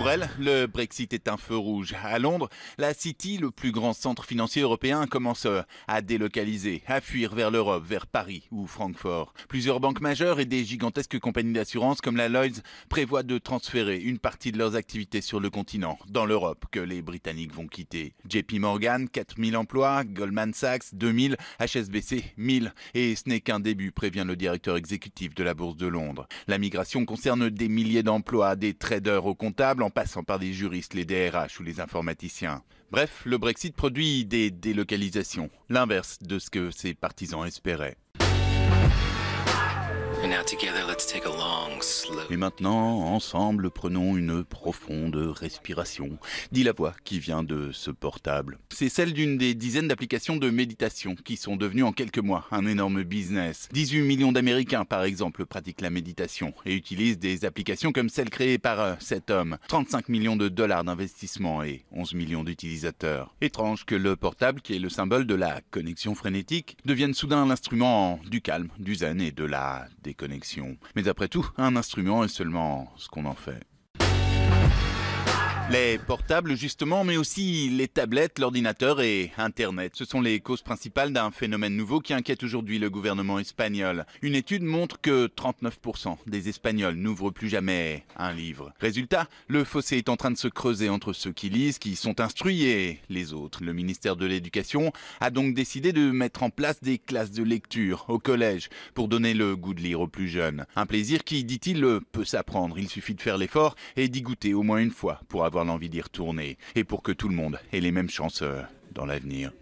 Pour elle, le Brexit est un feu rouge. À Londres, la City, le plus grand centre financier européen, commence à délocaliser, à fuir vers l'Europe, vers Paris ou Francfort. Plusieurs banques majeures et des gigantesques compagnies d'assurance comme la Lloyds prévoient de transférer une partie de leurs activités sur le continent, dans l'Europe, que les Britanniques vont quitter. JP Morgan, 4000 emplois, Goldman Sachs, 2000, HSBC, 1000. Et ce n'est qu'un début, prévient le directeur exécutif de la Bourse de Londres. La migration concerne des milliers d'emplois, des traders aux comptables, en passant par des juristes, les DRH ou les informaticiens. Bref, le Brexit produit des délocalisations, l'inverse de ce que ses partisans espéraient. Et maintenant, ensemble, prenons une profonde respiration, dit la voix qui vient de ce portable. C'est celle d'une des dizaines d'applications de méditation qui sont devenues en quelques mois un énorme business. 18 millions d'Américains, par exemple, pratiquent la méditation et utilisent des applications comme celle créée par cet homme. 35 millions de dollars d'investissement et 11 millions d'utilisateurs. Étrange que le portable, qui est le symbole de la connexion frénétique, devienne soudain l'instrument du calme, du zen et de la déconnexion. Mais après tout, un instrument est seulement ce qu'on en fait. Les portables justement, mais aussi les tablettes, l'ordinateur et Internet. Ce sont les causes principales d'un phénomène nouveau qui inquiète aujourd'hui le gouvernement espagnol. Une étude montre que 39% des Espagnols n'ouvrent plus jamais un livre. Résultat, le fossé est en train de se creuser entre ceux qui lisent, qui sont instruits et les autres. Le ministère de l'Éducation a donc décidé de mettre en place des classes de lecture au collège pour donner le goût de lire aux plus jeunes. Un plaisir qui, dit-il, peut s'apprendre. Il suffit de faire l'effort et d'y goûter au moins une fois pour avoir l'envie d'y retourner et pour que tout le monde ait les mêmes chances dans l'avenir.